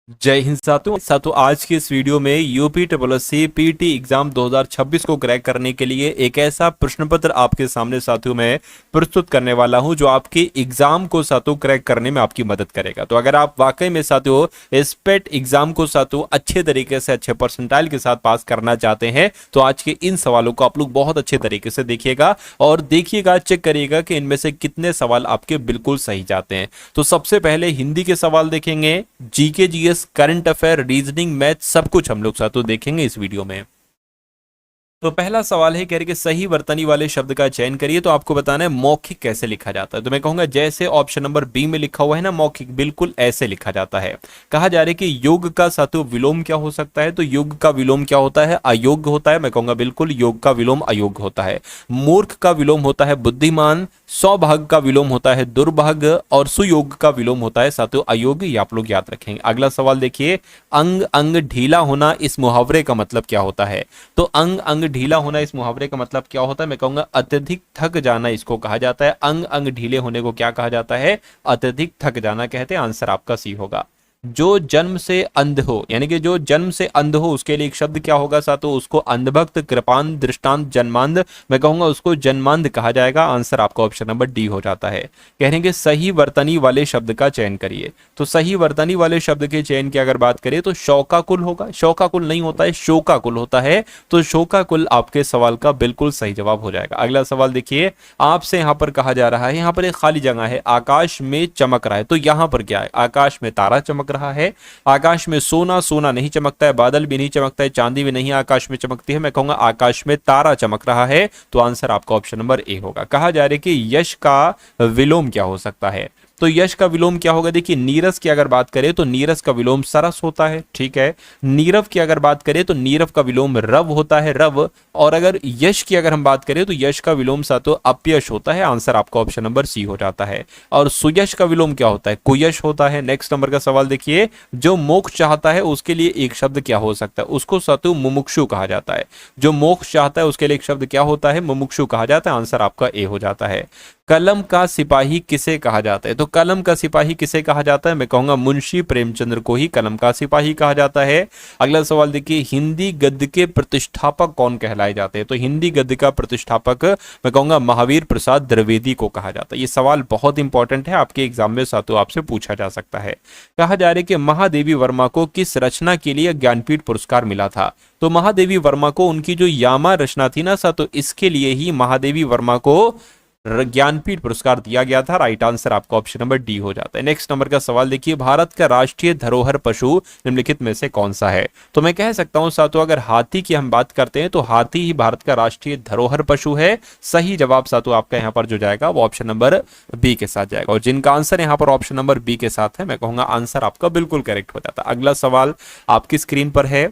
जय हिंद साथियों आज की इस वीडियो में UP triple S C PT exam 2026 को क्रैक करने के लिए एक ऐसा प्रश्न पत्र आपके सामने साथियों में प्रस्तुत करने वाला हूं जो आपके एग्जाम को साथियों क्रैक करने में आपकी मदद करेगा। तो अगर आप वाकई में साथियों इस पेट एग्जाम को साथियों अच्छे तरीके से अच्छे परसेंटाइल के साथ पास करना चाहते हैं तो आज के इन सवालों को आप लोग बहुत अच्छे तरीके से देखिएगा और देखिएगा, चेक करिएगा कि इनमें से कितने सवाल आपके बिल्कुल सही जाते हैं। तो सबसे पहले हिंदी के सवाल देखेंगे, GK GS, current affair, reasoning, math, सब कुछ हम लोग साथों देखेंगे इस वीडियो में। तो पहला सवाल है, कह रहे कि सही वर्तनी वाले शब्द का चयन करिए। तो आपको बताना है मौखिक कैसे लिखा जाता है। तो मैं कहूंगा जैसे ऑप्शन नंबर बी में लिखा हुआ है ना मौखिक, बिल्कुल ऐसे लिखा जाता है। कहा जा रहा है कि योग का साथियों विलोम क्या हो सकता है। तो योग का विलोम क्या होता है? अयोग्य होता है। मैं कहूंगा बिल्कुल योग का विलोम अयोग्य होता है। मूर्ख का विलोम होता है बुद्धिमान, सौभाग्य का विलोम होता है दुर्भाग्य और सुयोग का विलोम होता है साथियों अयोग्य। ये आप लोग याद रखेंगे। अगला सवाल देखिए, अंग अंग ढीला होना इस मुहावरे का मतलब क्या होता है। तो अंग अंग ढीला होना इस मुहावरे का मतलब क्या होता है? मैं कहूंगा अत्यधिक थक जाना इसको कहा जाता है। अंग अंग ढीले होने को क्या कहा जाता है? अत्यधिक थक जाना कहते हैं। आंसर आपका सी होगा। जो जन्म से अंध हो, यानी कि जो जन्म से अंध हो उसके लिए एक शब्द क्या होगा साथों? उसको अंधभक्त, कृपांध, दृष्टांत, जन्मांध, मैं कहूंगा उसको जन्मांध कहा जाएगा। आंसर आपका ऑप्शन नंबर डी हो जाता है। कह रहे हैं कि सही वर्तनी वाले शब्द का चयन करिए। तो सही वर्तनी वाले शब्द के चयन की अगर बात करें तो शौकाकुल होगा। शौकाकुल नहीं होता है, शोकाकुल होता है। तो शोकाकुल आपके सवाल का बिल्कुल सही जवाब हो जाएगा। अगला सवाल देखिए, आपसे यहां पर कहा जा रहा है, यहां पर एक खाली जगह है, आकाश में चमक रहा है। तो यहां पर क्या है? आकाश में तारा चमक रहा है। आकाश में सोना, सोना नहीं चमकता है, बादल भी नहीं चमकता है, चांदी भी नहीं आकाश में चमकती है। मैं कहूंगा आकाश में तारा चमक रहा है। तो आंसर आपका ऑप्शन नंबर ए होगा। कहा जा रहा है कि यश का विलोम क्या हो सकता है। तो यश का विलोम क्या होगा? देखिए नीरस की अगर बात करें तो नीरस का विलोम सरस होता है, ठीक है। नीरव की अगर बात करें तो नीरव का विलोम रव होता है, रव। और अगर यश की अगर हम बात करें तो यश का विलोम साथों अपयश होता है। आंसर आपका ऑप्शन नंबर सी हो जाता है। और सुयश का विलोम क्या होता है? कुयश होता है। नेक्स्ट नंबर का सवाल देखिए, जो मोक्ष चाहता है उसके लिए एक शब्द क्या हो सकता है? उसको साथों मुमुक्षु कहा जाता है। जो मोक्ष चाहता है उसके लिए एक शब्द क्या होता है? मुमुक्षु कहा जाता है। आंसर आपका ए हो जाता है। कलम का सिपाही किसे कहा जाता है? तो कलम का सिपाही किसे कहा जाता है? मैं कहूंगा मुंशी प्रेमचंद्र को ही कलम का सिपाही कहा जाता है। अगला सवाल देखिए, हिंदी गद्य के प्रतिष्ठापक कौन कहलाए जाते हैं? तो हिंदी गद्य का प्रतिष्ठापक मैं कहूंगा महावीर प्रसाद द्विवेदी को कहा जाता है। ये सवाल बहुत इंपॉर्टेंट है, आपके एग्जाम में साथों आपसे पूछा जा सकता है। कहा जा रहा है कि महादेवी वर्मा को किस रचना के लिए ज्ञानपीठ पुरस्कार मिला था। तो महादेवी वर्मा को उनकी जो यामा रचना थी ना साथों, इसके लिए ही महादेवी वर्मा को ज्ञानपीठ पुरस्कार दिया गया था। राइट आंसर आपका ऑप्शन नंबर डी हो जाता है। नेक्स्ट नंबर का सवाल देखिए, भारत का राष्ट्रीय धरोहर पशु निम्नलिखित में से कौन सा है। तो मैं कह सकता हूं साथियों, अगर हाथी की हम बात करते हैं तो हाथी ही भारत का राष्ट्रीय धरोहर पशु है। सही जवाब साथियों आपका यहां पर जो जाएगा वो ऑप्शन नंबर बी के साथ जाएगा। और जिनका आंसर यहां पर ऑप्शन नंबर बी के साथ है, मैं कहूंगा आंसर आपका बिल्कुल करेक्ट हो जाता है। अगला सवाल आपकी स्क्रीन पर है,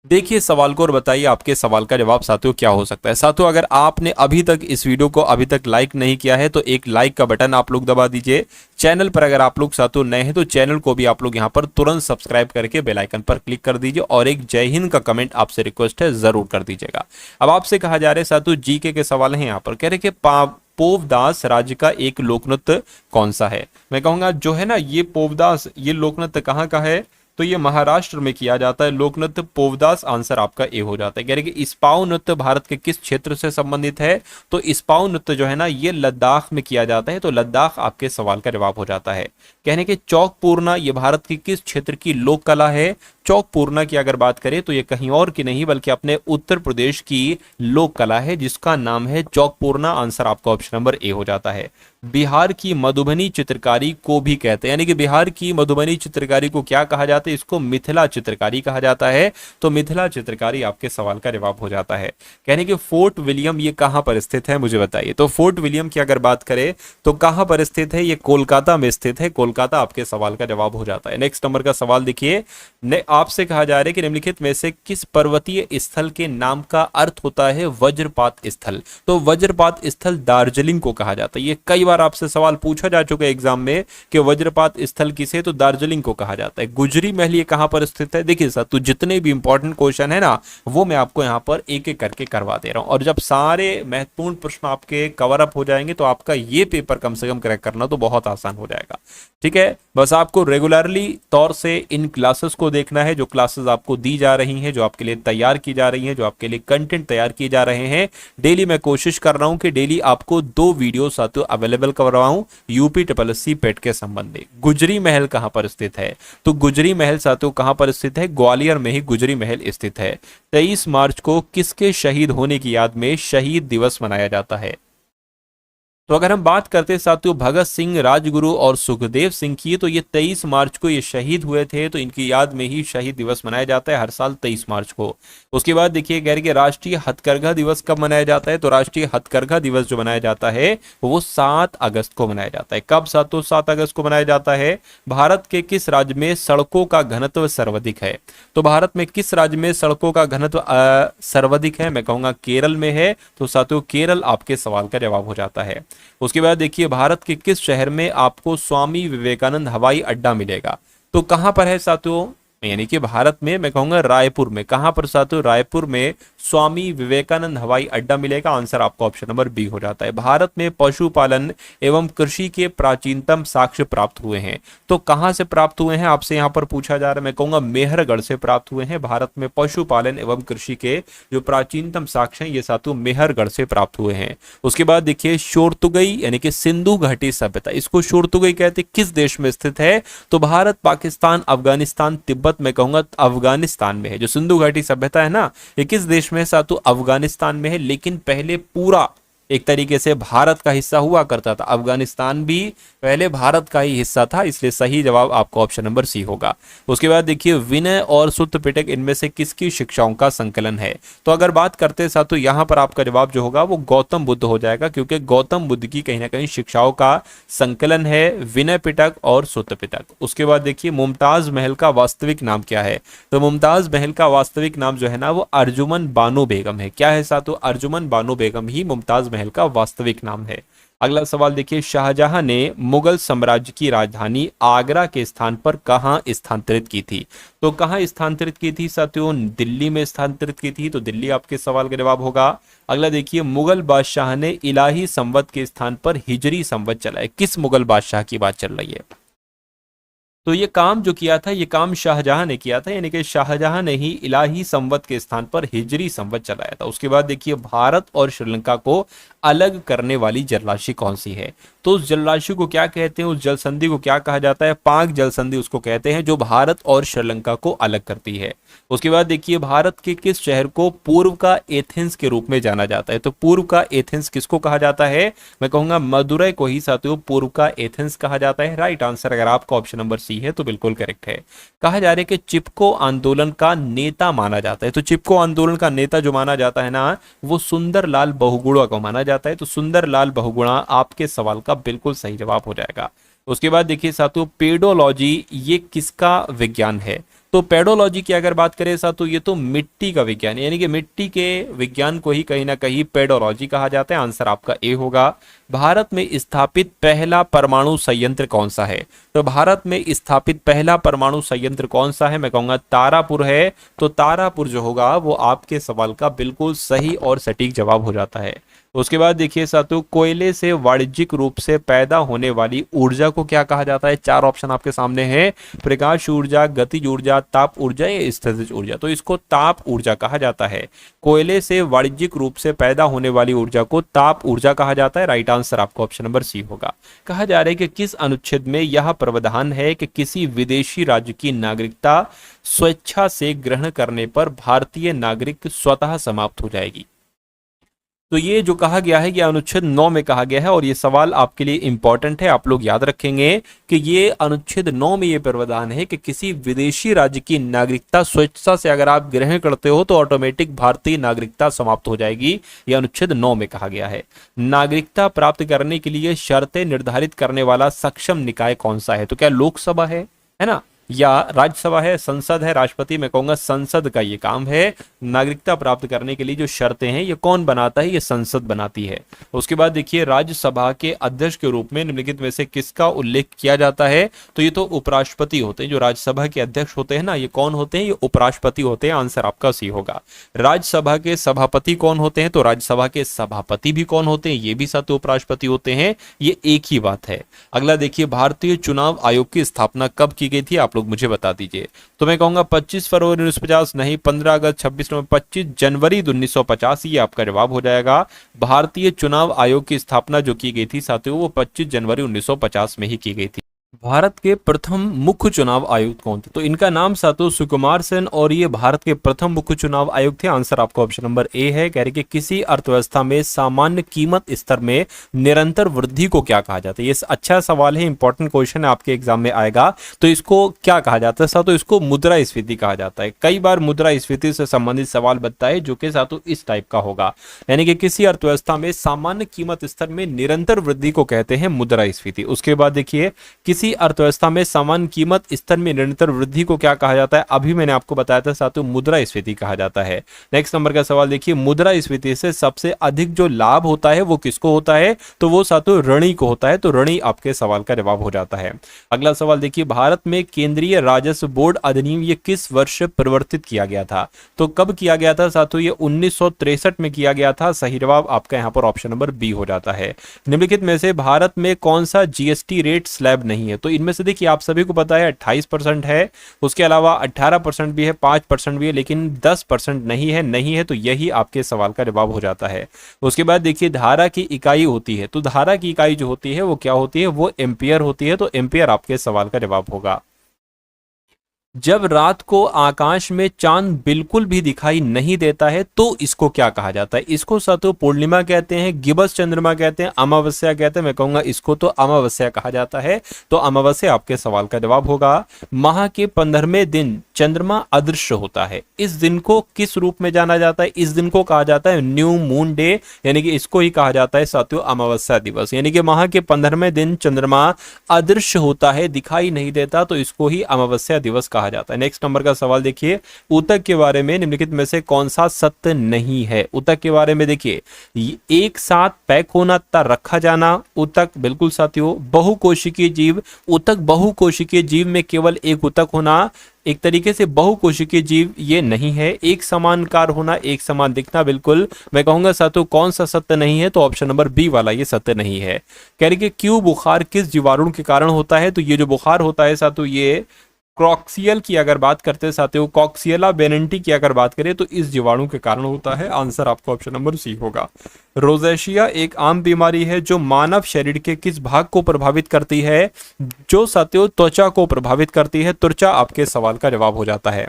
देखिए सवाल को और बताइए आपके सवाल का जवाब साथियों क्या हो सकता है। साथियों अगर आपने अभी तक इस वीडियो को अभी तक लाइक नहीं किया है तो एक लाइक का बटन आप लोग दबा दीजिए। चैनल पर अगर आप लोग साथियों नए हैं तो चैनल को भी आप लोग यहां पर तुरंत सब्सक्राइब करके बेल आइकन पर क्लिक कर दीजिए और एक जय हिंद का कमेंट आपसे रिक्वेस्ट है जरूर कर दीजिएगा। अब आपसे कहा जा रहा है साथियों जीके के सवाल है यहाँ पर, कह रहे कि पोवदास राज्य का एक लोकनृत्य कौन सा है। मैं कहूंगा जो है ना ये पोवदास, ये लोकनृत्य कहाँ का है? तो ये महाराष्ट्र में किया जाता है लोकनृत्य पोवदास। आंसर आपका ए हो जाता है। कह रहे कि इस्पाऊ नृत्य भारत के किस क्षेत्र से संबंधित है। तो इस्पाऊ नृत्य जो है ना ये लद्दाख में किया जाता है। तो लद्दाख आपके सवाल का जवाब हो जाता है। कहने के चौक पूर्णा ये भारत की किस क्षेत्र की लोक कला है। चौक पूर्णा की अगर बात करें तो ये कहीं और की नहीं बल्कि अपने उत्तर प्रदेश की लोक कला है जिसका नाम है चौक पूर्णा। आंसर आपका ऑप्शन नंबर ए हो जाता है। बिहार की मधुबनी चित्रकारी को भी कहते हैं, यानी कि बिहार की मधुबनी चित्रकारी को क्या कहा जाता है? इसको मिथिला चित्रकारी कहा जाता है। तो मिथिला चित्रकारी आपके सवाल का जवाब हो जाता है। कहने कि फोर्ट विलियम ये कहां पर स्थित है, मुझे बताइए। तो फोर्ट विलियम की अगर बात करें तो कहां पर स्थित है? ये कोलकाता में स्थित है। कोलकाता आपके सवाल का जवाब हो जाता है। नेक्स्ट नंबर का सवाल देखिए, आपसे कहा जा रहा है कि निम्नलिखित में से किस पर्वतीय स्थल के नाम का अर्थ होता है वज्रपात स्थल। तो वज्रपात स्थल दार्जिलिंग को कहा जाता है। ये कई बार आपसे सवाल पूछा जा चुका है एग्जाम में कि वज्रपात स्थल किसे, तो दार्जिलिंग को कहा जाता है। गुजरी महल ये कहां पर स्थित है? देखिए सर, तो जितने भी इंपॉर्टेंट क्वेश्चन है ना, वो मैं आपको यहाँ पर एक एक करके करवा दे रहा हूं, और जब सारे महत्वपूर्ण प्रश्न आपके कवर अप हो जाएंगे तो आपका ये पेपर कम से कम क्रैक करना तो बहुत आसान हो जाएगा। ठीक है, बस आपको रेगुलरली तौर से इन क्लासेस को देखना है, जो क्लासेस आपको दी जा रही हैं, जो आपके लिए तैयार की जा रही हैं, जो आपके लिए कंटेंट तैयार किए जा रहे हैं। डेली मैं कोशिश कर रहा हूं कि डेली आपको 2 वीडियो साथियों अवेलेबल करवाऊं यूपी ट्रिपल पेट के संबंध में। गुजरी महल कहां पर स्थित है? तो गुजरी महल साथियों कहां पर स्थित है? ग्वालियर में ही गुजरी महल स्थित है। 23 मार्च को किसके शहीद होने की याद में शहीद दिवस मनाया जाता है? तो अगर हम बात करते हैं साथियों भगत सिंह, राजगुरु और सुखदेव सिंह की, तो ये 23 मार्च को ये शहीद हुए थे, तो इनकी याद में ही शहीद दिवस मनाया जाता है हर साल 23 मार्च को। उसके बाद देखिए कह रहे कि राष्ट्रीय हथकरघा दिवस कब मनाया जाता है? तो राष्ट्रीय हथकरघा दिवस जो मनाया जाता है वो 7 अगस्त को मनाया जाता है। कब साथियों 7 अगस्त को मनाया जाता है? भारत के किस राज्य में सड़कों का घनत्व सर्वाधिक है? तो भारत में किस राज्य में सड़कों का घनत्व सर्वाधिक है? मैं कहूंगा केरल में है। तो साथियों केरल आपके सवाल का जवाब हो जाता है। उसके बाद देखिए भारत के किस शहर में आपको स्वामी विवेकानंद हवाई अड्डा मिलेगा? तो कहां पर है साथियों? यानी कि भारत में मैं कहूंगा रायपुर में। कहां पर साथियों? रायपुर में स्वामी विवेकानंद हवाई अड्डा मिलेगा। आंसर आपका ऑप्शन नंबर बी हो जाता है। भारत में पशुपालन एवं कृषि के प्राचीनतम साक्ष्य प्राप्त हुए हैं, तो कहां से प्राप्त हुए हैं आपसे यहां पर पूछा जा रहा है। मैं कहूंगा मेहरगढ़ से प्राप्त हुए हैं। भारत में पशुपालन एवं कृषि के जो प्राचीनतम साक्ष्य हैं ये साथियों मेहरगढ़ से प्राप्त हुए हैं। उसके बाद देखिए शोरतुगई यानी कि सिंधु घाटी सभ्यता, इसको शोरतुगई कहते हैं, किस देश में स्थित है? तो भारत, पाकिस्तान, अफगानिस्तान, तिब्बत, मैं कहूंगा अफगानिस्तान में है। जो सिंधु घाटी सभ्यता है ना, ये किस देश में है साथियों? अफगानिस्तान में है। लेकिन पहले पूरा एक तरीके से भारत का हिस्सा हुआ करता था। अफगानिस्तान भी पहले भारत का ही हिस्सा था, इसलिए सही जवाब आपका ऑप्शन नंबर सी होगा। उसके बाद देखिए विनय और सुत्त पिटक इनमें से किसकी शिक्षाओं का संकलन है? तो अगर बात करते हैं साथियों यहां पर आपका जवाब जो होगा वो गौतम बुद्ध हो जाएगा, क्योंकि गौतम बुद्ध की कहीं ना कहीं शिक्षाओं का संकलन है विनय पिटक और सुत्त पिटक। उसके बाद देखिए मुमताज महल का वास्तविक नाम क्या है? तो मुमताज महल का वास्तविक नाम जो है ना वो अर्जुमन बानो बेगम है। क्या है साथियों? अर्जुमन बानो बेगम ही मुमताज महल का वास्तविक नाम है। अगला सवाल देखिए शाहजहां ने मुगल साम्राज्य की राजधानी आगरा के स्थान पर कहां स्थानांतरित की थी? तो कहां स्थानांतरित की थी साथियों? दिल्ली में स्थानांतरित की थी। तो दिल्ली आपके सवाल का जवाब होगा। अगला देखिए मुगल बादशाह ने इलाही संवत के स्थान पर हिजरी संवत चलाया। किस मुगल बादशाह की बात चल रही है? तो ये काम जो किया था ये काम शाहजहां ने किया था, यानी कि शाहजहां ने ही इलाही संवत के स्थान पर हिजरी संवत चलाया था। उसके बाद देखिए भारत और श्रीलंका को अलग करने वाली जलराशि कौन सी है? तो उस जलराशि को क्या कहते हैं? उस जल संधि को क्या कहा जाता है? पाक जल संधि उसको कहते हैं, जो भारत और श्रीलंका को अलग करती है। उसके बाद देखिए भारत के किस शहर को पूर्व का एथेंस के रूप में जाना जाता है? तो पूर्व का एथेंस किसको कहा जाता है? मैं कहूंगा मदुरै को ही साथियों पूर्व का एथेंस कहा जाता है। राइट आंसर अगर आपका ऑप्शन नंबर सी है तो बिल्कुल करेक्ट है। कहा जा रहा है कि चिपको आंदोलन का नेता माना जाता है। तो चिपको आंदोलन का नेता जो माना जाता है ना वो सुंदरलाल बहुगुणा को माना जाता है। तो सुंदरलाल बहुगुणा आपके सवाल का बिल्कुल सही जवाब हो जाएगा। उसके बाद देखिए साथियों पेडोलॉजी ये किसका विज्ञान है? तो पेडोलॉजी की अगर बात करें साथियों ये तो मिट्टी का विज्ञान है, यानी कि मिट्टी के विज्ञान को ही कहीं ना कहीं पेडोलॉजी कहा जाता है। आंसर आपका ए होगा। भारत में स्थापित पहला परमाणु संयंत्र कौन सा है? तो भारत में स्थापित पहला परमाणु संयंत्र कौन सा है? मैं कहूंगा तारापुर है। तो तारापुर जो होगा वो आपके सवाल का बिल्कुल सही और सटीक जवाब हो जाता है। उसके बाद देखिए साथियों कोयले से वाणिज्यिक रूप से पैदा होने वाली ऊर्जा को क्या कहा जाता है? 4 ऑप्शन आपके सामने हैं, प्रकाश ऊर्जा, गतिज ऊर्जा, ताप ऊर्जा या स्थितिज ऊर्जा। तो इसको ताप ऊर्जा कहा जाता है। कोयले से वाणिज्यिक रूप से पैदा होने वाली ऊर्जा को ताप ऊर्जा कहा जाता है। राइट आंसर आपको ऑप्शन नंबर सी होगा। कहा जा रहा है कि किस अनुच्छेद में यह प्रावधान है कि किसी विदेशी राज्य की नागरिकता स्वेच्छा से ग्रहण करने पर भारतीय नागरिक स्वतः समाप्त हो जाएगी? तो ये जो कहा गया है ये अनुच्छेद 9 में कहा गया है, और ये सवाल आपके लिए इंपॉर्टेंट है। आप लोग याद रखेंगे कि ये अनुच्छेद 9 में ये प्रावधान है कि किसी विदेशी राज्य की नागरिकता स्वेच्छा से अगर आप ग्रहण करते हो तो ऑटोमेटिक भारतीय नागरिकता समाप्त हो जाएगी। ये अनुच्छेद 9 में कहा गया है। नागरिकता प्राप्त करने के लिए शर्तें निर्धारित करने वाला सक्षम निकाय कौन सा है? तो क्या लोकसभा है ना? या राज्यसभा है, संसद है, राष्ट्रपति? मैं कहूंगा संसद का ये काम है। नागरिकता प्राप्त करने के लिए जो शर्तें हैं ये कौन बनाता है? ये संसद बनाती है। उसके बाद देखिए राज्यसभा के अध्यक्ष के रूप में निम्नलिखित में से किसका उल्लेख किया जाता है? तो ये तो उपराष्ट्रपति होते हैं। जो राज्यसभा के अध्यक्ष होते हैं ना, ये कौन होते हैं? ये उपराष्ट्रपति होते हैं। आंसर आपका सी होगा। राज्यसभा के सभापति कौन होते हैं? तो राज्यसभा के सभापति भी कौन होते हैं? ये भी साथ उपराष्ट्रपति होते हैं। ये एक ही बात है। अगला देखिए भारतीय चुनाव आयोग की स्थापना कब की गई थी? आप लोग मुझे बता दीजिए। तो मैं कहूंगा 25 फरवरी 1950 नहीं, 15 अगस्त, 26 नवंबर, 25 जनवरी 1950 ये आपका जवाब हो जाएगा। भारतीय चुनाव आयोग की स्थापना जो की गई थी साथियों वो 25 जनवरी 1950 में ही की गई थी। भारत के प्रथम मुख्य चुनाव आयुक्त कौन थे? तो इनका नाम साथियों सुकुमार सेन और ये भारत के प्रथम मुख्य चुनाव आयुक्त थे। आंसर आपका ऑप्शन नंबर ए है। कह रहे कि किसी अर्थव्यवस्था में सामान्य कीमत स्तर में निरंतर वृद्धि को क्या कहा जाता है? ये अच्छा सवाल है, इंपॉर्टेंट क्वेश्चन है, आपके एग्जाम में आएगा। तो इसको क्या कहा जाता है साथियों? इसको मुद्रास्फीति कहा जाता है। कई बार मुद्रास्फीति से संबंधित सवाल बनता है जो कि साथियों इस टाइप का होगा, यानी कि किसी अर्थव्यवस्था में सामान्य कीमत स्तर में निरंतर वृद्धि को कहते हैं मुद्रास्फीति। उसके बाद देखिए किसी अर्थव्यवस्था में सामान्य कीमत स्तर में निरंतर वृद्धि को क्या कहा जाता है? अभी मैंने आपको बताया था साथियों मुद्रास्फीति कहा जाता है। नेक्स्ट नंबर का सवाल देखिए मुद्रास्फीति से सबसे अधिक जो लाभ होता है वो किसको होता है? तो वो साथियों ऋणी को होता है। तो ऋणी आपके सवाल का जवाब हो जाता है। अगला सवाल देखिए भारत में केंद्रीय राजस्व बोर्ड अधिनियम ये किस वर्ष परिवर्तित किया गया था? तो कब किया गया था साथियों? ये 1963 में किया गया था। सही जवाब आपका यहाँ पर ऑप्शन नंबर बी हो जाता है। निम्नलिखित में से भारत में कौन सा जीएसटी रेट स्लैब नहीं है? तो इनमें से देखिए आप सभी को पता है 28% है, उसके अलावा 18% भी है, 5% भी है, लेकिन 10% नहीं है। तो यही आपके सवाल का जवाब हो जाता है। उसके बाद देखिए धारा की इकाई होती है। तो धारा की इकाई जो होती है वो क्या होती है? वो एम्पियर होती है। तो एम्पियर आपके सवाल का जवाब होगा। जब रात को आकाश में चांद बिल्कुल भी दिखाई नहीं देता है तो इसको क्या कहा जाता है? इसको साथियों पूर्णिमा कहते हैं, गिबस चंद्रमा कहते हैं, अमावस्या कहते हैं। मैं कहूंगा इसको तो अमावस्या कहा जाता है। तो अमावस्या आपके सवाल का जवाब होगा। माह के 15वें दिन चंद्रमा अदृश्य होता है। इस दिन को किस रूप में जाना जाता है? इस दिन को कहा जाता है न्यू मून डे, यानी कि इसको ही कहा जाता है साथियों अमावस्या दिवस। यानी कि माह के 15वें दिन चंद्रमा अदृश्य होता है, दिखाई नहीं देता, तो इसको ही अमावस्या दिवस कहा जाता है। नेक्स्ट नंबर का सवाल देखिए ऊतक के बारे में निम्नलिखित में से कौन सा सत्य नहीं है? ऊतक के बारे में देखिए एक साथ पैक होना तथा रखा जाना, ऊतक बिल्कुल साथियों। बहुकोशिकीय जीव, ऊतक बहुकोशिकीय जीव में केवल एक ऊतक होना एक तरीके से बहुकोशिकीय जीव ये नहीं है। एक समानकार होना, एक समान दिखना, बिल्कुल मैं कहूंगा साथियों कौन सा सत्य नहीं है? तो ऑप्शन नंबर बी वाला ये सत्य नहीं है। कह रही कि क्यों बुखार किस जीवाणु के कारण होता है? तो ये जो बुखार होता है साथियों ये क्रॉक्सियल की अगर बात करते हैं साथियों, कॉक्सियला बेनेंटी की अगर बात करें तो इस जीवाणु के कारण होता है। आंसर आपका ऑप्शन नंबर सी होगा। रोजेशिया एक आम बीमारी है जो मानव शरीर के किस भाग को प्रभावित करती है? जो साथियों त्वचा को प्रभावित करती है। त्वचा आपके सवाल का जवाब हो जाता है।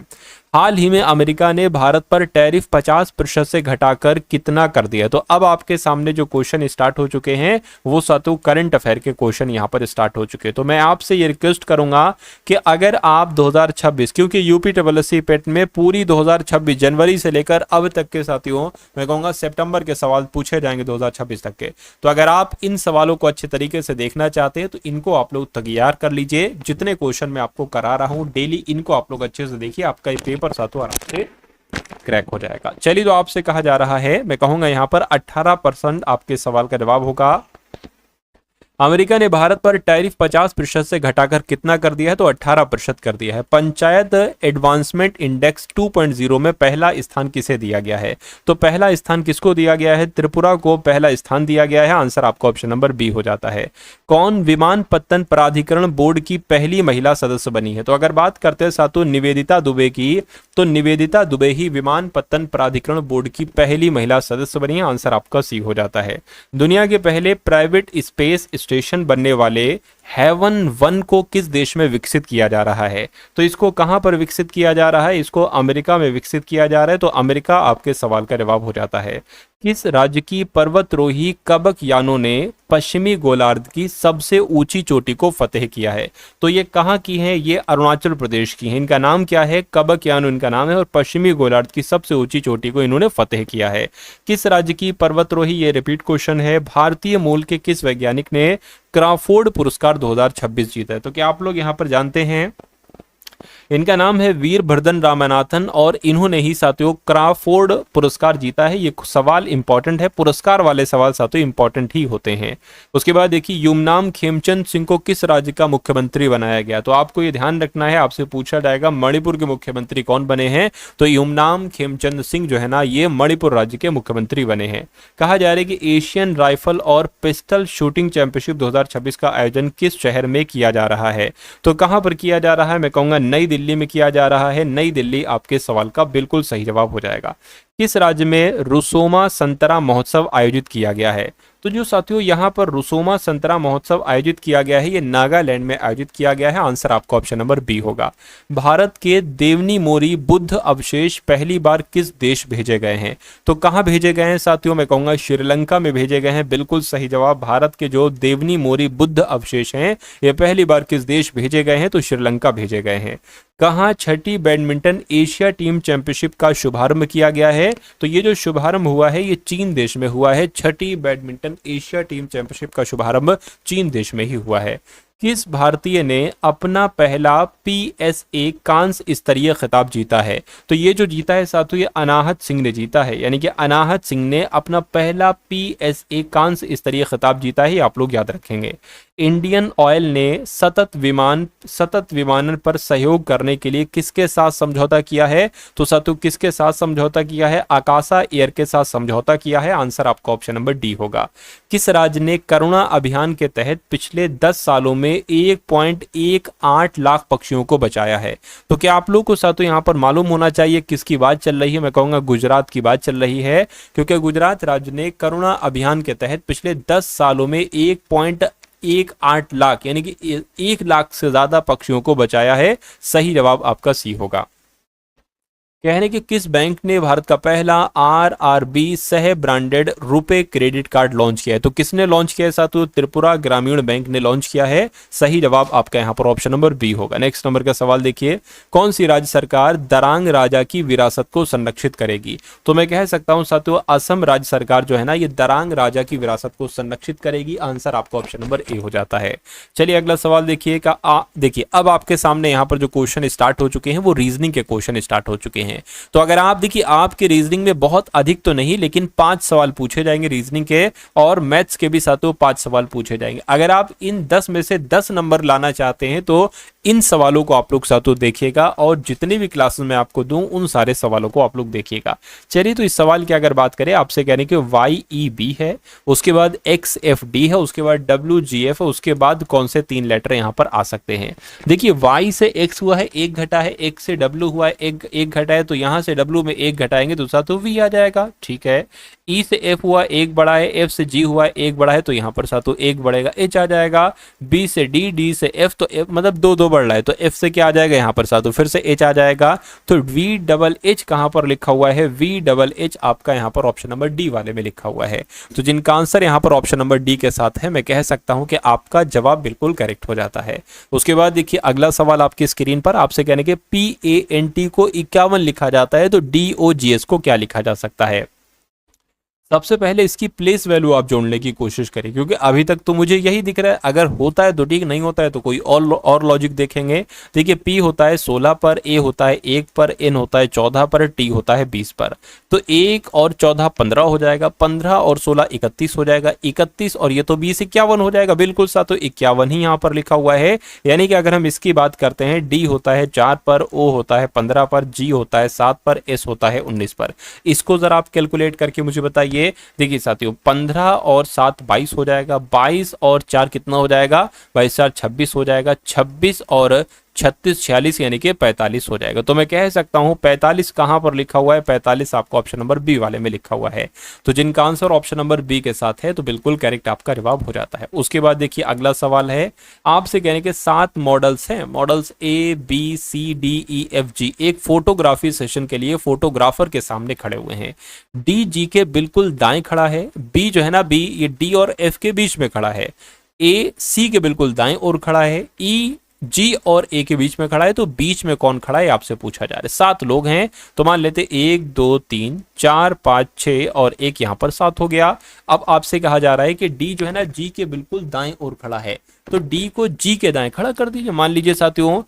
हाल ही में अमेरिका ने भारत पर टैरिफ 50% से घटाकर कितना कर दिया? तो अब आपके सामने जो क्वेश्चन स्टार्ट हो चुके हैं वो साथियों करंट अफेयर के क्वेश्चन यहां पर स्टार्ट हो चुके हैं। तो मैं आपसे ये रिक्वेस्ट करूंगा कि अगर आप 2026, क्योंकि यूपीएससी पेट में पूरी 2026 जनवरी से लेकर अब तक के साथियों मैं कहूंगा सितंबर के सवाल पूछे जाएंगे 2026 तक के। तो अगर आप इन सवालों को अच्छे तरीके से देखना चाहते हैं तो इनको आप लोग तैयार कर लीजिए। जितने क्वेश्चन मैं आपको करा रहा हूं डेली इनको आप लोग अच्छे से देखिए, आपका पेपर साथियों आराम से क्रैक हो जाएगा। चलिए तो आपसे कहा जा रहा है, मैं कहूंगा यहां पर 18% आपके सवाल का जवाब होगा। अमेरिका ने भारत पर टैरिफ 50% से घटाकर कितना कर दिया है? तो 18% कर दिया है। पंचायत एडवांसमेंट इंडेक्स 2.0 में पहला स्थान किसे दिया गया है? तो पहला स्थान किसको दिया गया है? त्रिपुरा को पहला स्थान दिया गया है। आंसर आपका ऑप्शन नंबर बी हो जाता है। कौन विमानपत्तन प्राधिकरण बोर्ड की पहली महिला सदस्य बनी है? तो अगर बात करते हैं साथियों निवेदिता दुबे की, तो निवेदिता दुबे ही विमानपत्तन प्राधिकरण बोर्ड की पहली महिला सदस्य बनी है। आंसर आपका सी हो जाता है। दुनिया के पहले प्राइवेट स्पेस स्टेशन बनने वाले हेवन 1 को किस देश में विकसित किया जा रहा है? तो इसको कहां पर विकसित किया जा रहा है? इसको अमेरिका में विकसित किया जा रहा है। तो अमेरिका आपके सवाल का जवाब हो जाता है। किस राज्य की पर्वतरोही कबक यानों ने पश्चिमी गोलार्ध की सबसे ऊंची चोटी को फतेह किया है? तो ये कहां की है? ये अरुणाचल प्रदेश की है। इनका नाम क्या है? कबक यानो इनका नाम है और पश्चिमी गोलार्ध की सबसे ऊंची चोटी को इन्होंने फतेह किया है। किस राज्य की पर्वतरोही, ये रिपीट क्वेश्चन है, भारतीय मूल के किस वैज्ञानिक ने क्रॉफोर्ड पुरस्कार 2026 जीता है? तो क्या आप लोग यहां पर जानते हैं इनका नाम है वीरभद्रन रामनाथन और इन्होंने ही साथियों क्राफोर्ड पुरस्कार जीता है। ये सवाल इंपॉर्टेंट है, पुरस्कार वाले सवाल साथियों इंपॉर्टेंट ही होते हैं। उसके बाद देखिए युमनाम खेमचंद सिंह को किस राज्य का मुख्यमंत्री बनाया गया? तो आपको ये ध्यान रखना है, आपसे पूछा जाएगा मणिपुर के मुख्यमंत्री कौन बने हैं, तो युमनाम खेमचंद सिंह जो है ना ये मणिपुर राज्य के मुख्यमंत्री बने हैं। कहा जा रहा है कि एशियन राइफल और पिस्टल शूटिंग चैंपियनशिप 2026 का आयोजन किस शहर में किया जा रहा है? तो कहां पर किया जा रहा है? मैं कहूंगा नई दिल्ली में किया जा रहा है। नई दिल्ली आपके सवाल का बिल्कुल सही जवाब हो जाएगा। किस राज्य में रुसोमा संतरा महोत्सव आयोजित किया गया है? तो जो साथियों यहाँ पर रुसोमा संतरा महोत्सव आयोजित किया गया है ये नागालैंड में आयोजित किया गया है। आंसर आपका ऑप्शन नंबर बी होगा। भारत के देवनी मोरी बुद्ध अवशेष पहली बार किस देश भेजे गए हैं? तो कहाँ भेजे गए हैं साथियों? मैं कहूंगा श्रीलंका में भेजे गए हैं। बिल्कुल सही जवाब। भारत के जो देवनी मोरी बुद्ध अवशेष हैं ये पहली बार किस देश भेजे गए हैं? तो श्रीलंका भेजे गए हैं। कहाँ छठी बैडमिंटन एशिया टीम चैंपियनशिप का शुभारंभ किया गया है? तो ये जो शुभारंभ हुआ है ये चीन देश में हुआ है। छठी बैडमिंटन एशिया टीम चैंपियनशिप का शुभारंभ चीन देश में ही हुआ है। किस भारतीय ने अपना पहला PSA कांस्य स्तरीय खिताब जीता है? तो ये जो जीता है साथियों ये अनाहत सिंह ने जीता है, यानी कि अनाहत सिंह ने अपना पहला PSA कांस्य स्तरीय खिताब जीता है, आप लोग याद रखेंगे। इंडियन ऑयल ने सतत विमानन पर सहयोग करने के लिए किसके साथ समझौता किया है? तो साथियों किसके साथ समझौता किया है? आकाशा एयर के साथ समझौता किया है। आंसर आपका ऑप्शन नंबर डी होगा। किस राज्य ने करुणा अभियान के तहत पिछले 10 सालों में 1.18 लाख पक्षियों को बचाया है? तो क्या आप लोग को साथियों यहाँ पर मालूम होना चाहिए किसकी बात चल रही है? मैं कहूंगा गुजरात की बात चल रही है, क्योंकि गुजरात राज्य ने करुणा अभियान के तहत पिछले 10 सालों में 1.18 लाख यानी कि 1 लाख से ज्यादा पक्षियों को बचाया है। सही जवाब आपका सी होगा। कहने कि किस बैंक ने भारत का पहला RRB सह branded RuPay credit card launch किया है? तो किसने लॉन्च किया है साथियों? त्रिपुरा ग्रामीण बैंक ने लॉन्च किया है। सही जवाब आपका यहाँ पर ऑप्शन नंबर बी होगा। नेक्स्ट नंबर का सवाल देखिए, कौन सी राज्य सरकार दरांग राजा की विरासत को संरक्षित करेगी? तो मैं कह सकता हूँ साथियों असम राज्य सरकार जो है ना ये दरांग राजा की विरासत को संरक्षित करेगी। आंसर आपका ऑप्शन नंबर ए हो जाता है। चलिए अगला सवाल देखिए देखिए अब आपके सामने यहाँ पर जो क्वेश्चन स्टार्ट हो चुके हैं वो रीजनिंग के क्वेश्चन स्टार्ट हो चुके हैं। तो अगर आप देखिए आपके रीजनिंग में बहुत अधिक तो नहीं लेकिन 5 सवाल पूछे जाएंगे रीजनिंग के, और मैथ्स के भी साथ 5 सवाल पूछे जाएंगे। अगर आप इन 10 में से 10 नंबर लाना चाहते हैं तो इन सवालों को आप लोग साथों देखिएगा और जितने भी क्लासेस में आपको दूं उन सारे सवालों को आप लोग देखिएगा। चलिए तो इस सवाल की अगर बात करें आपसे कहने कि YEB है, उसके बाद XFD है, उसके बाद WGF है, उसके बाद कौन से 3 लेटर यहां पर आ सकते हैं? देखिए Y से X हुआ है 1 घटा है, X से W हुआ है 1 घटा है, तो यहां से W में 1 घटाएंगे तो साथों V आ जाएगा। ठीक है। E से F हुआ 1 बढ़ा है, F से G हुआ 1 बढ़ा है, तो यहां पर साथों 1 बढ़ेगा, H आ जाएगा। B से D से F, तो F मतलब 2 बढ़ रहा है तो F से क्या आ जाएगा यहाँ पर साथों फिर से H आ जाएगा। तो VHH कहां पर लिखा हुआ है? VHH आपका यहाँ पर ऑप्शन नंबर डी वाले में लिखा हुआ है। तो जिनका आंसर यहाँ पर ऑप्शन नंबर डी के साथ है मैं कह सकता हूं कि आपका जवाब बिल्कुल करेक्ट हो जाता है। उसके बाद देखिए अगला सवाल आपकी स्क्रीन पर आपसे कहने के PANT को 51 लिखा जाता है तो DOGS को क्या लिखा जा सकता है? सबसे पहले इसकी प्लेस वैल्यू आप जोड़ने की कोशिश करें, क्योंकि अभी तक तो मुझे यही दिख रहा है। अगर होता है तो ठीक, नहीं होता है तो कोई और लॉजिक देखेंगे। देखिए P होता है 16 पर, A होता है 1 पर, N होता है 14 पर, T होता है 20 पर। तो 1 और 14 15 हो जाएगा, 15 और 16 31 हो जाएगा, 31 और ये तो 20 51 हो जाएगा। बिल्कुल साथ 51 ही यहाँ पर लिखा हुआ है। यानी कि अगर हम इसकी बात करते हैं D होता है 4 पर, O होता है 15 पर, G होता है 7 पर, S होता है 19 पर। इसको जरा आप कैलकुलेट करके मुझे बताइए। देखिए साथियों 15 और 7 22 हो जाएगा, 22 और 4 कितना हो जाएगा? 22 4 26 हो जाएगा, 26 और 36 46 यानी कि 45 हो जाएगा। तो मैं कह सकता हूं 45 कहां पर लिखा हुआ है? 45 आपका ऑप्शन नंबर बी वाले में लिखा हुआ है। तो जिनका आंसर ऑप्शन नंबर बी के साथ है तो बिल्कुल करेक्ट आपका जवाब हो जाता है। उसके बाद देखिए अगला सवाल है आपसे कहने के 7 मॉडल्स हैं, मॉडल्स ABCDEFG एक फोटोग्राफी सेशन के लिए फोटोग्राफर के सामने खड़े हुए हैं। डी जी के बिल्कुल दाएं खड़ा है, बी जो है ना बी ये डी और एफ के बीच में खड़ा है, ए सी के बिल्कुल दाएं ओर खड़ा है, ई जी और ए के बीच में खड़ा है। तो बीच में कौन खड़ा है आपसे पूछा जा रहा है। 7 लोग हैं तो मान लेते 1 2 3 4 5 6 और एक यहाँ पर 7 हो गया। अब आपसे कहा जा रहा है कि डी जो है ना जी के बिल्कुल दाएं ओर खड़ा है, तो डी को जी के दाएं खड़ा कर दीजिए। मान लीजिए साथियों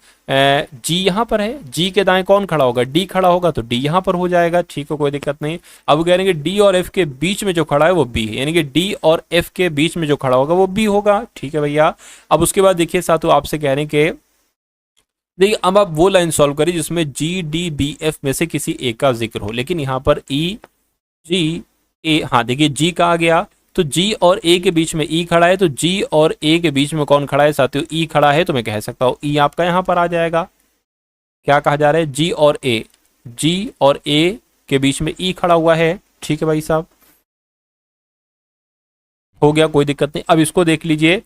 जी यहाँ पर है, जी के दाएं कौन खड़ा होगा, डी खड़ा होगा, तो डी यहाँ पर हो जाएगा। ठीक है, कोई दिक्कत नहीं। अब कह रहे हैं कि डी और एफ के बीच में जो खड़ा है वो बी है, यानी कि डी और एफ के बीच में जो खड़ा होगा वो बी होगा। ठीक है भैया। अब उसके बाद देखिए साथियों, आपसे कह रहे हैं कि देखिए अब आप वो लाइन सॉल्व करिए जिसमें जी डी बी एफ में से किसी एक का जिक्र हो, लेकिन यहाँ पर ई जी ए, हाँ देखिए जी का आ गया, तो जी और ए के बीच में ई खड़ा है, तो जी और ए के बीच में कौन खड़ा है साथियों, ई खड़ा है, तो मैं कह सकता हूँ ई आपका यहाँ पर आ जाएगा। क्या कहा जा रहा है, जी और ए, जी और ए के बीच में ई खड़ा हुआ है। ठीक है भाई साहब, हो गया, कोई दिक्कत नहीं। अब इसको देख लीजिए,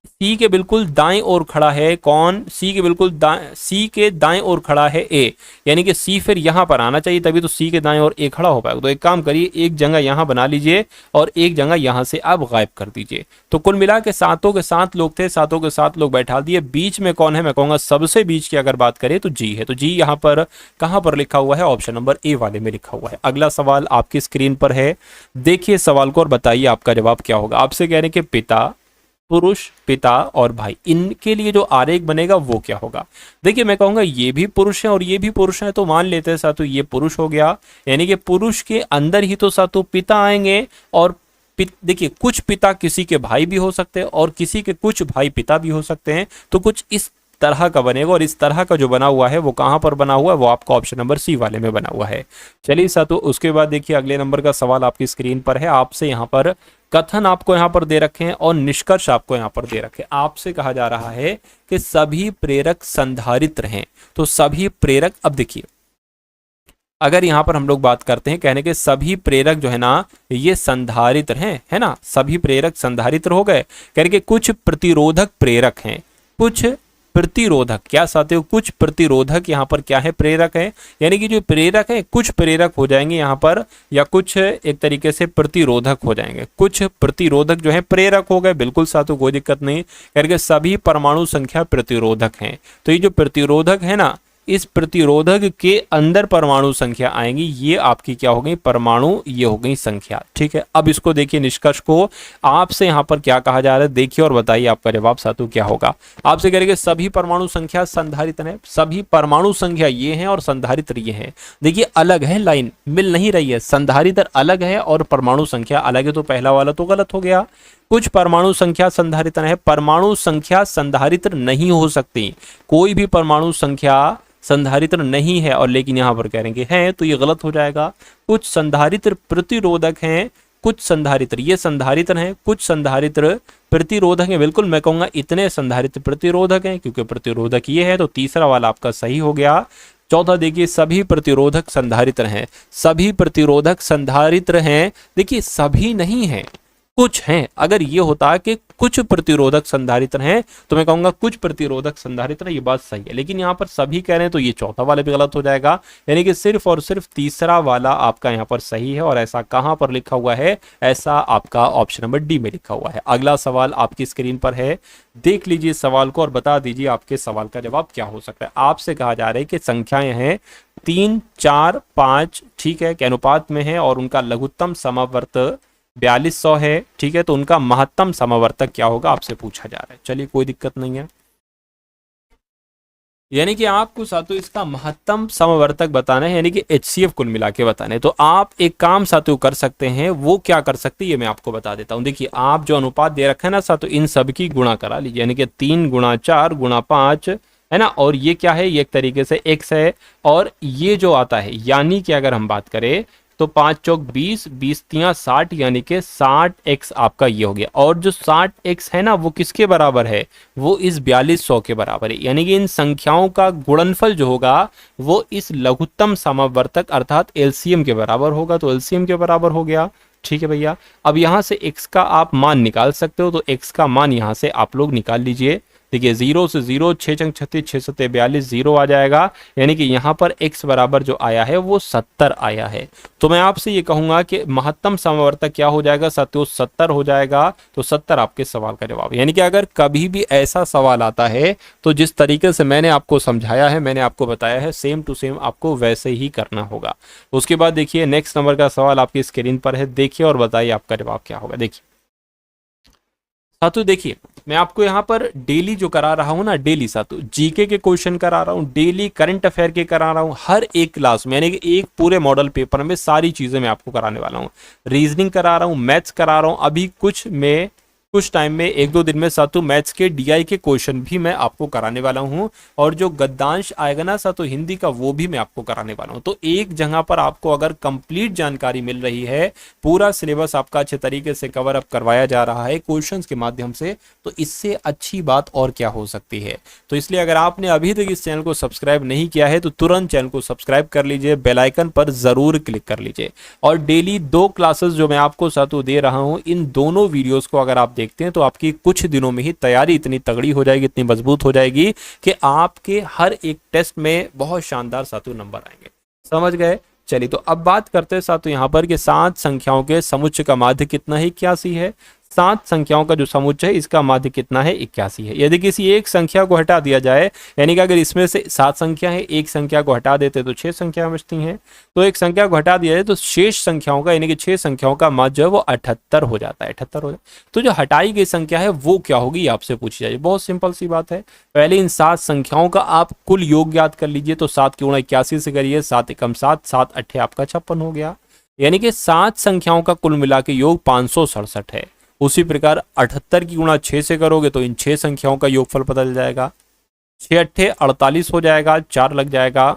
सी के बिल्कुल दाएं ओर खड़ा है कौन, सी के बिल्कुल सी के दाएं ओर खड़ा है ए, यानी कि सी फिर यहां पर आना चाहिए, तभी तो सी के दाएं ओर ए खड़ा हो पाएगा। तो एक काम करिए, एक जगह यहां बना लीजिए और एक जगह यहां से आप गायब कर दीजिए। तो कुल मिला के सातों के सात लोग थे, सातों के सात लोग बैठा दिए। बीच में कौन है, मैं कहूंगा सबसे बीच की अगर बात करें तो जी है, तो जी यहाँ पर कहां पर लिखा हुआ है, ऑप्शन नंबर ए वाले में लिखा हुआ है। अगला सवाल आपकी स्क्रीन पर है, देखिए सवाल को और बताइए आपका जवाब क्या होगा। आपसे कह रहे हैं कि पिता, पुरुष, पिता और भाई, इनके लिए जो आरेख बनेगा वो क्या होगा। देखिए मैं कहूंगा ये भी पुरुष है और ये भी पुरुष है, तो मान लेते हैं सातु ये पुरुष हो गया, यानी कि पुरुष के अंदर ही तो सातु पिता आएंगे। और देखिए कुछ पिता किसी के भाई भी हो सकते हैं और किसी के कुछ भाई पिता भी हो सकते हैं, तो कुछ इस तरह का बनेगा। और इस तरह का जो बना हुआ है वो कहां पर बना हुआ है, वो आपका ऑप्शन नंबर सी वाले में बना हुआ है। चलिए सातु, उसके बाद देखिए अगले नंबर का सवाल आपकी स्क्रीन पर है। आपसे यहाँ पर कथन आपको यहाँ पर दे रखे हैं और निष्कर्ष आपको यहाँ पर दे रखे हैं। आपसे कहा जा रहा है कि सभी प्रेरक संधारित्र हैं, तो सभी प्रेरक, अब देखिए अगर यहाँ पर हम लोग बात करते हैं, कहने के सभी प्रेरक जो है ना ये संधारित्र हैं, है ना, सभी प्रेरक संधारित्र हो गए। कहने के कुछ प्रतिरोधक प्रेरक हैं, कुछ प्रतिरोधक, क्या साथियों, कुछ प्रतिरोधक यहाँ पर क्या है, प्रेरक है, यानी कि जो प्रेरक है कुछ प्रेरक हो जाएंगे यहाँ पर, या कुछ एक तरीके से प्रतिरोधक हो जाएंगे। कुछ प्रतिरोधक जो है प्रेरक हो गए, बिल्कुल साथियों कोई दिक्कत नहीं, करके सभी परमाणु संख्या प्रतिरोधक हैं। तो ये जो प्रतिरोधक है ना, इस प्रतिरोधक के अंदर परमाणु संख्या आएंगी, ये आपकी क्या हो गई, परमाणु, ये हो गई संख्या। ठीक है, अब इसको देखिए निष्कर्ष को, आपसे यहां पर क्या कहा जा रहा है, देखिए और बताइए आपका जवाब सातु क्या होगा। आपसे करेंगे सभी परमाणु संख्या संधारित्र है, सभी परमाणु संख्या ये हैं और संधारित्र ये हैं। देखिए अलग है, लाइन मिल नहीं रही है, संधारित्र अलग है और परमाणु संख्या अलग है, तो पहला वाला तो गलत हो गया। कुछ परमाणु संख्या संधारित्र है, परमाणु संख्या संधारित्र नहीं हो सकती, कोई भी परमाणु संख्या संधारित्र नहीं है, और लेकिन यहां पर कह रहे हैं कि है, तो ये गलत हो जाएगा। कुछ संधारित्र प्रतिरोधक हैं, कुछ संधारित्र ये संधारित्र हैं, कुछ संधारित्र प्रतिरोधक हैं, बिल्कुल मैं कहूंगा इतने संधारित्र प्रतिरोधक हैं, क्योंकि प्रतिरोधक ये है, तो तीसरा वाला आपका सही हो गया। चौथा देखिए सभी प्रतिरोधक संधारित्र हैं, सभी प्रतिरोधक संधारित्र हैं, देखिए सभी नहीं है, कुछ हैं। अगर ये होता कि कुछ प्रतिरोधक संधारित्र हैं तो मैं कहूंगा कुछ प्रतिरोधक संधारित्र, ये बात सही है, लेकिन यहाँ पर सभी कह रहे हैं तो ये चौथा वाला भी गलत हो जाएगा, यानी कि सिर्फ और सिर्फ तीसरा वाला आपका यहाँ पर सही है। और ऐसा कहां पर लिखा हुआ है, ऐसा आपका ऑप्शन नंबर डी में लिखा हुआ है। अगला सवाल आपकी स्क्रीन पर है, देख लीजिए सवाल को और बता दीजिए आपके सवाल का जवाब क्या हो सकता है। आपसे कहा जा रहा है कि संख्याएं हैं 3, 4, 5, ठीक है, के अनुपात में है और उनका लघुत्तम समवर्त 4200 है। ठीक है, तो उनका महत्तम समवर्तक क्या होगा, आपसे पूछा जा रहा है। चलिए कोई दिक्कत नहीं है, यानी कि आपको साथियों इसका महत्तम समवर्तक बताना है, यानी कि HCF कुल मिला के बताना है। तो आप एक काम साथियों कर सकते हैं, वो क्या कर सकते हैं ये मैं आपको बता देता हूं। देखिए आप जो अनुपात दे रखे हैं ना साथियों, इन सब की गुणा करा लीजिए, यानी कि 3 गुणा 4 गुणा 5 है ना, और ये क्या है, ये एक तरीके से x है, और ये जो आता है, यानी कि अगर हम बात करें तो 5 चौक 20, 20 तियां 60, यानी कि 60x आपका ये हो गया। और जो 60x है ना वो किसके बराबर है, वो इस 4200 के बराबर है, यानी कि इन संख्याओं का गुणनफल जो होगा वो इस लघुत्तम समवर्तक अर्थात LCM के बराबर होगा, तो LCM के बराबर हो गया। ठीक है भैया, अब यहां से x का आप मान निकाल सकते हो, तो x का मान यहां से आप लोग निकाल लीजिए। देखिए 0 से 0, 6 चंग 36, 6 सत्ते 42, 0 आ जाएगा। यानी कि यहाँ पर x बराबर जो आया है वो 70 आया है। तो मैं आपसे ये कहूंगा कि महत्तम समवर्तक क्या हो जाएगा साथियों, 70 हो जाएगा। तो 70 आपके सवाल का जवाब। यानी कि अगर कभी भी ऐसा सवाल आता है तो जिस तरीके से मैंने आपको समझाया है, मैंने आपको बताया है, सेम टू सेम आपको वैसे ही करना होगा। उसके बाद देखिए नेक्स्ट नंबर का सवाल आपकी स्क्रीन पर है, देखिए और बताइए आपका जवाब क्या होगा। देखिए साथियों, देखिए मैं आपको यहाँ पर डेली जो करा रहा हूँ ना, डेली साथियों जीके के क्वेश्चन करा रहा हूँ, डेली करंट अफेयर के करा रहा हूँ, हर एक क्लास में यानी कि एक पूरे मॉडल पेपर में सारी चीजें मैं आपको कराने वाला हूँ। रीजनिंग करा रहा हूँ, मैथ्स करा रहा हूँ, अभी कुछ टाइम में 1-2 दिन में साथियों मैथ्स के डीआई के क्वेश्चन भी मैं आपको कराने वाला हूं, और जो गद्यांश आएगा ना साथियों हिंदी का, वो भी मैं आपको कराने वाला हूं। तो एक जगह पर आपको अगर कंप्लीट जानकारी मिल रही है, पूरा सिलेबस आपका अच्छे तरीके से कवर अप करवाया जा रहा है क्वेश्चंस के माध्यम से, तो इससे अच्छी बात और क्या हो सकती है। तो इसलिए अगर आपने अभी तक इस चैनल को सब्सक्राइब नहीं किया है तो तुरंत चैनल को सब्सक्राइब कर लीजिए, बेल आइकन पर जरूर क्लिक कर लीजिए। और डेली 2 क्लासेस जो मैं आपको साथियों दे रहा हूं, इन दोनों वीडियोस को अगर आप देखते हैं तो आपकी कुछ दिनों में ही तैयारी इतनी तगड़ी हो जाएगी, इतनी मजबूत हो जाएगी कि आपके हर एक टेस्ट में बहुत शानदार साथियों नंबर आएंगे। समझ गए? चलिए तो अब बात करते हैं साथियों यहाँ पर कि 7 संख्याओं के समुच्चय का माध्य कितना है, 81 है। 7 संख्याओं का जो समुच्चय है इसका माध्य कितना है, 81 है। यदि किसी एक संख्या को हटा दिया जाए, यानी कि अगर इसमें से 7 संख्या है, एक संख्या को हटा देते तो 6 संख्या बचती हैं, तो एक संख्या को हटा दिया जाए तो शेष संख्याओं का यानी कि 6 संख्याओं का माध्य जो है वो 78 हो जाता है, 78 हो जाता है। तो जो हटाई गई संख्या है वो क्या होगी आपसे पूछी जाए। बहुत सिंपल सी बात है, पहले इन 7 संख्याओं का आप कुल योग याद कर लीजिए। तो 7 की गुणा 81 से करिए, 7 एकम 7, 7 अट्ठे आपका 56 हो गया। यानी कि 7 संख्याओं का कुल मिला के योग 567 है। उसी प्रकार 78 की गुणा 6 से करोगे तो इन 6 संख्याओं का योगफल पता चल जाएगा। 6 अट्ठे 48 हो जाएगा, 4 लग जाएगा,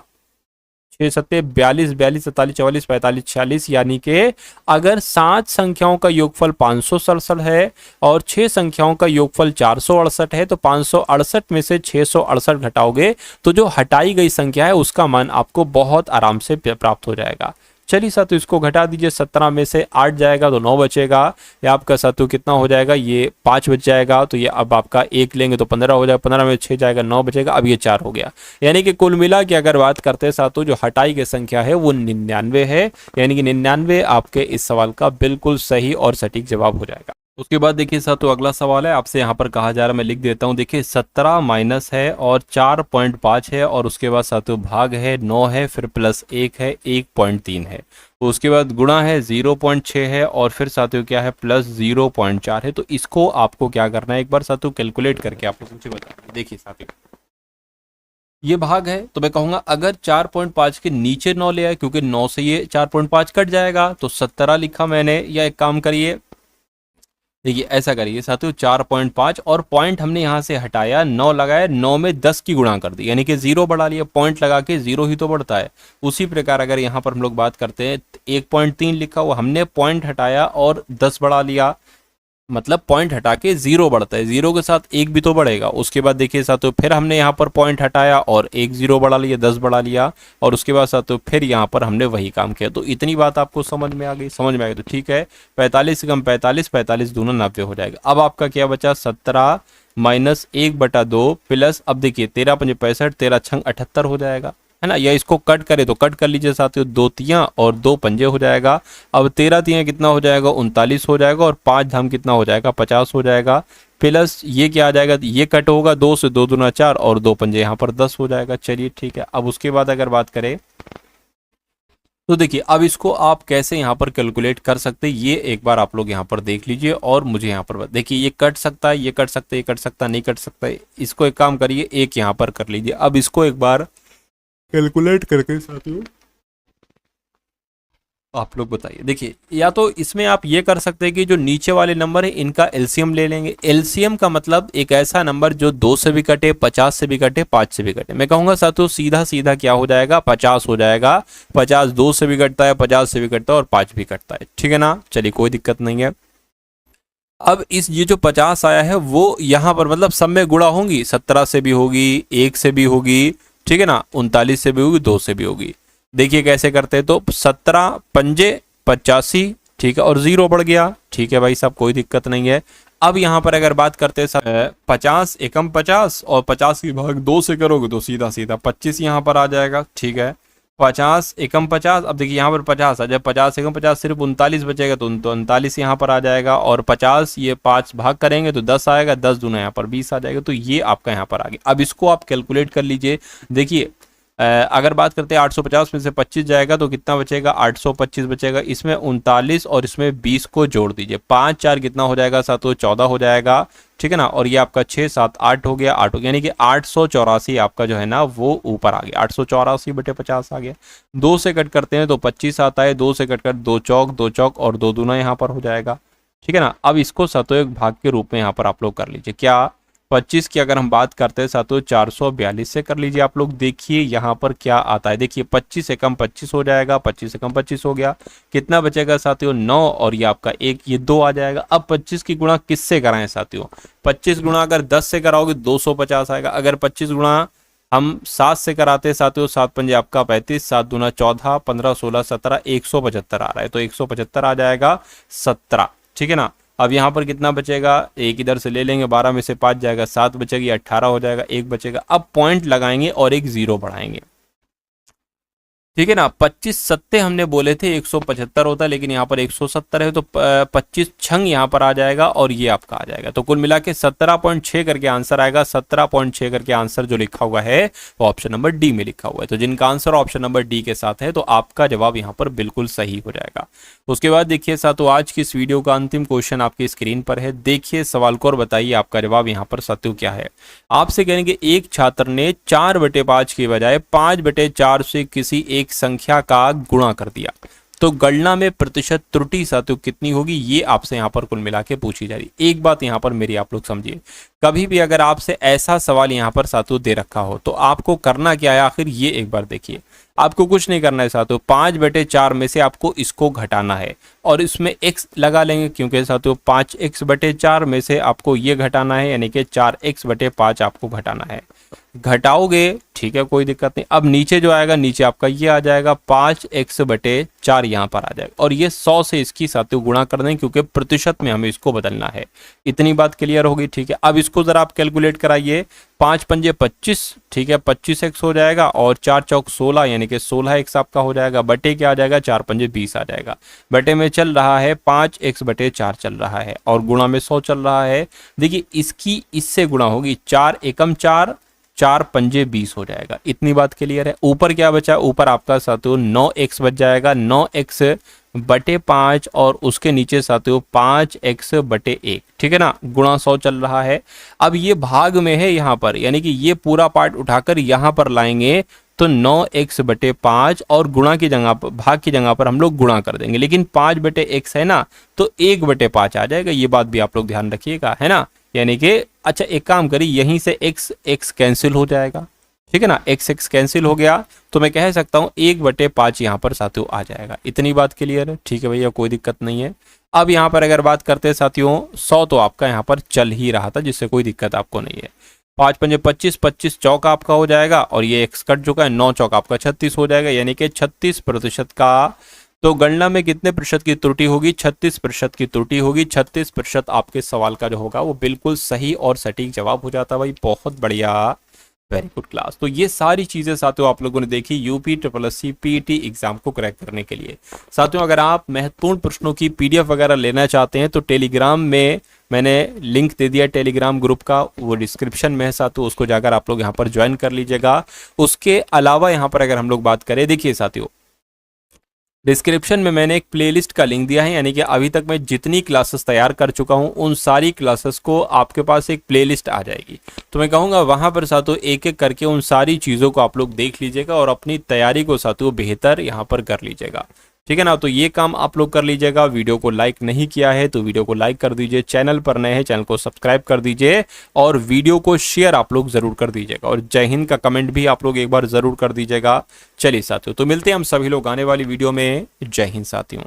6 सत्ते 42, 42 47 44 45 46। यानी कि अगर 7 संख्याओं का योगफल 567 है और 6 संख्याओं का योगफल 468 है, तो 568 में से 668 घटाओगे तो जो हटाई गई संख्या है उसका मान आपको बहुत आराम से प्राप्त हो जाएगा। चलिए साथियों इसको घटा दीजिए, 17 में से 8 जाएगा तो 9 बचेगा। ये आपका साथियों कितना हो जाएगा, ये 5 बच जाएगा। तो ये अब आपका 1 लेंगे तो 15 हो जाएगा, 15 में 6 जाएगा, 9 बचेगा। अब ये 4 हो गया। यानी कि कुल मिला के अगर बात करते हैं साथियों, जो हटाई की संख्या है वो 99 है। यानी कि 99 आपके इस सवाल का बिल्कुल सही और सटीक जवाब हो जाएगा। उसके बाद देखिए साथियों अगला सवाल है, आपसे यहाँ पर कहा जा रहा है, मैं लिख देता हूँ। देखिए 17 माइनस है और 4.5 है, और उसके बाद साथियों भाग है 9 है, फिर प्लस 1 है, 1.3 है। तो उसके बाद गुणा है 0.6 है, और फिर साथियों क्या है प्लस 0.4 है। तो इसको आपको क्या करना है, एक बार साथियों कैलकुलेट करके आपको मुझे बताइए। देखिए साथियों ये भाग है, तो मैं कहूंगा अगर 4.5 के नीचे 9 ले आए, क्योंकि 9 से ये 4.5 कट जाएगा, तो 17 लिखा मैंने। या एक काम करिए, देखिए ऐसा करिए साथियों, 4.5 और पॉइंट हमने यहाँ से हटाया, 9 लगाया, 9 में 10 की गुणा कर दी, यानी कि 0 बढ़ा लिया। पॉइंट लगा के 0 ही तो बढ़ता है। उसी प्रकार अगर यहाँ पर हम लोग बात करते हैं, 1.3 लिखा हुआ, हमने पॉइंट हटाया और 10 बढ़ा लिया, मतलब पॉइंट हटा के 0 बढ़ता है, 0 के साथ 1 भी तो बढ़ेगा। उसके बाद देखिए साथियों फिर हमने यहाँ पर पॉइंट हटाया और 1 0 बढ़ा लिया, 10 बढ़ा लिया, और उसके बाद साथियों फिर यहाँ पर हमने वही काम किया। तो इतनी बात आपको समझ में आ गई, समझ में आ गई तो ठीक है। 45 से कम 45, 45 दूना 90 हो जाएगा। अब आपका क्या बचा, 17 माइनस 1/2 प्लस, अब देखिए 13 पंजे 65, 13 छंग 78 हो जाएगा, है ना। या इसको कट करे तो कट कर लीजिए साथियों, 2 तियां और 2 पंजे हो जाएगा। अब 13 तियां कितना हो जाएगा, 39 हो जाएगा, और 5 धाम कितना हो जाएगा, 50 हो जाएगा। प्लस ये क्या आ जाएगा, ये कट होगा, 2 से 2 दूना 4 और 2 पंजे यहाँ पर 10 हो जाएगा। चलिए ठीक है। अब उसके बाद अगर बात करें तो देखिए अब इसको आप कैसे यहाँ पर कैलकुलेट कर सकते हैं, ये एक बार आप लोग यहाँ पर देख लीजिए और मुझे यहाँ पर देखिए, ये कट सकता है, ये कट सकता है, ये कट सकता है, नहीं कट सकता है। इसको एक काम करिए, एक यहाँ पर कर लीजिए। अब इसको एक बार कैलकुलेट करके साथियों आप लोग बताइए। देखिए या तो इसमें आप ये कर सकते हैं कि जो नीचे वाले नंबर है इनका एलसीएम ले लेंगे। एलसीएम का मतलब एक ऐसा नंबर जो 2 से भी कटे, 50 से भी कटे, 5 से भी कटे। मैं कहूंगा साथियों सीधा सीधा क्या हो जाएगा, 50 हो जाएगा। 50 2 से भी कटता है, 50 से भी कटता है और 5 भी कटता है, ठीक है ना। चलिए कोई दिक्कत नहीं है। अब इस ये जो 50 आया है वो यहाँ पर मतलब सब में गुणा होंगी, 17 से भी होगी, 1 से भी होगी, ठीक है ना, 39 से भी होगी, 2 से भी होगी। देखिए कैसे करते हैं, तो 17 पंजे 85, ठीक है, और 0 बढ़ गया, ठीक है भाई साहब कोई दिक्कत नहीं है। अब यहाँ पर अगर बात करते हैं 50 एकम 50 और 50 की भाग 2 से करोगे तो सीधा सीधा 25 यहाँ पर आ जाएगा। ठीक है, 50 एकम 50, अब देखिए यहाँ पर 50 आ जाए, 50 एकम 50 सिर्फ 39 बचेगा तो 39 यहाँ पर आ जाएगा, और 50 ये 5 भाग करेंगे तो 10 आएगा, 10 दूना यहाँ पर 20 आ जाएगा। तो ये आपका यहाँ पर आ गया। अब इसको आप कैलकुलेट कर लीजिए। देखिए अगर बात करते हैं 850 में से 25 जाएगा तो कितना बचेगा, 825 बचेगा। इसमें 39 और इसमें 20 को जोड़ दीजिए, 5 4 कितना हो जाएगा साथियों, 14 हो जाएगा। ठीक है ना, और ये आपका 6 7 8 हो गया, 8 हो गया, यानी कि 884 आपका जो है ना वो ऊपर आ गया, 884 बटे 50 आ गया। 2 से कट करते हैं तो 25 आता है, 2 से कट कर 2 चौक और 2 दूना यहाँ पर हो जाएगा। ठीक है ना, अब इसको साथियों एक भाग के रूप में यहाँ पर आप लोग कर लीजिए। क्या 25 की अगर हम बात करते हैं साथियों 442 से कर लीजिए आप लोग। देखिए यहाँ पर क्या आता है, देखिए 25 एकम 25 हो जाएगा, 25 एकम 25 हो गया, कितना बचेगा साथियों 9, और ये आपका 1 ये 2 आ जाएगा। अब 25 की गुणा किससे कराएं साथियों, 25 गुणा अगर 10 से कराओगे 250 आएगा। अगर 25 गुणा हम 7 से कराते हैं साथियों, 7 पंजे आपका 35, 7 दूना 14, 15 16 17, 175 आ रहा है, तो 175 आ जाएगा 17। ठीक है ना, अब यहाँ पर कितना बचेगा, एक इधर से ले लेंगे, 12 में से 5 जाएगा, 7 बचेगी, 18 हो जाएगा, 1 बचेगा। अब पॉइंट लगाएंगे और एक 0 बढ़ाएंगे। ठीक है ना, 25 सत्ते हमने बोले थे 175 होता है, लेकिन यहाँ पर 170 है, तो 25 छंग यहाँ पर आ जाएगा और ये आपका आ जाएगा। तो कुल मिला के 17.6 करके आंसर आएगा। 17.6 करके आंसर जो लिखा हुआ है वो ऑप्शन नंबर डी में लिखा हुआ है। तो जिनका आंसर ऑप्शन नंबर डी के साथ है तो आपका जवाब यहाँ पर बिल्कुल सही हो जाएगा। उसके बाद देखिए साथियों, आज की इस वीडियो का अंतिम क्वेश्चन आपकी स्क्रीन पर है। देखिए सवाल को और बताइए आपका जवाब यहाँ पर साथियों क्या है। आपसे कहेंगे एक छात्र ने 4/5 की बजाय 5/4 से किसी एक संख्या का गुणा कर दिया, तो गणना में प्रतिशत त्रुटि साथियों कितनी होगी, ये आपसे यहाँ पर कुल मिला के पूछी जा रही है। एक बात यहाँ पर मेरी आप लोग समझिए, कभी भी अगर आपसे ऐसा सवाल यहाँ पर साथियों दे रखा हो तो आपको करना क्या है, आखिर ये एक बार देखिए। आपको कुछ नहीं करना है साथियों, 5/4 में से आपको इसको घटाना है और इसमें x लगा लेंगे, क्योंकि साथियों 5x/4 में से आपको ये घटाना है, यानी कि 4x/5 आपको घटाना है। घटाओगे ठीक है, कोई दिक्कत नहीं। अब नीचे जो आएगा, नीचे आपका ये आ जाएगा 5x/4 यहाँ पर आ जाएगा, और ये 100 से इसकी साथियों गुणा कर दें, क्योंकि प्रतिशत में हमें इसको बदलना है। इतनी बात क्लियर होगी। ठीक है, अब इसको जरा आप कैलकुलेट कराइए। 5 पंजे 25, ठीक है, 25x हो जाएगा, और 4 चौक 16, यानी कि 16x आपका हो जाएगा। बटे क्या आ जाएगा, 4 पंजे 20 आ जाएगा। बटे में चल रहा है 5x/4 चल रहा है, और गुणा में 100 चल रहा है। देखिए इसकी इससे गुणा होगी, 4 एकम 4, 4 पंजे 20 हो जाएगा। इतनी बात क्लियर है। ऊपर क्या बचा, ऊपर आपका साथियों 9x बच जाएगा, 9x/5, और उसके नीचे साथियों 5x/1। ठीक है ना, गुणा 100 चल रहा है। अब ये भाग में है यहाँ पर, यानी कि ये पूरा पार्ट उठाकर यहाँ पर लाएंगे तो 9x/5, और गुणा की जगह पर, भाग की जगह पर हम लोग गुणा कर देंगे, लेकिन 5/x है ना, तो 1/5 आ जाएगा। ये बात भी आप लोग ध्यान रखिएगा, है ना। यानी कि अच्छा एक काम करिए, यहीं से x कैंसिल हो जाएगा। ठीक है ना, x कैंसिल हो गया तो मैं कह सकता हूं 1/5 यहाँ पर साथियों आ जाएगा। इतनी बात क्लियर है। ठीक है भैया, कोई दिक्कत नहीं है। अब यहाँ पर अगर बात करते हैं साथियों, 100 तो आपका यहाँ पर चल ही रहा था, जिससे कोई दिक्कत आपको नहीं है। 5 पंजे 25, 25 चौक आपका हो जाएगा, और ये x कट चुका है, 9 चौक आपका 36 हो जाएगा, यानी कि 36% का। तो गणना में कितने प्रतिशत की त्रुटि होगी, 36% की त्रुटि होगी। 36% आपके सवाल का जो होगा वो बिल्कुल सही और सटीक जवाब हो जाता है भाई। बहुत बढ़िया, वेरी गुड क्लास। तो ये सारी चीजें साथियों आप लोगों ने देखी UPSSC PET एग्जाम को क्रैक करने के लिए। साथियों अगर आप महत्वपूर्ण प्रश्नों की PDF वगैरह लेना चाहते हैं तो टेलीग्राम में मैंने लिंक दे दिया टेलीग्राम ग्रुप का, वो डिस्क्रिप्शन में है साथियों, उसको जाकर आप लोग यहाँ पर ज्वाइन कर लीजिएगा। उसके अलावा यहाँ पर अगर हम लोग बात करें, देखिए साथियों डिस्क्रिप्शन में मैंने एक प्लेलिस्ट का लिंक दिया है, यानी कि अभी तक मैं जितनी क्लासेस तैयार कर चुका हूं उन सारी क्लासेस को आपके पास एक प्लेलिस्ट आ जाएगी। तो मैं कहूँगा वहां पर साथियों एक एक करके उन सारी चीज़ों को आप लोग देख लीजिएगा और अपनी तैयारी को साथियों बेहतर यहाँ पर कर लीजिएगा। ठीक है ना, तो ये काम आप लोग कर लीजिएगा। वीडियो को लाइक नहीं किया है तो वीडियो को लाइक कर दीजिए, चैनल पर नए हैं चैनल को सब्सक्राइब कर दीजिए, और वीडियो को शेयर आप लोग जरूर कर दीजिएगा, और जय हिंद का कमेंट भी आप लोग एक बार जरूर कर दीजिएगा। चलिए साथियों, तो मिलते हैं हम सभी लोग आने वाली वीडियो में। जय हिंद साथियों।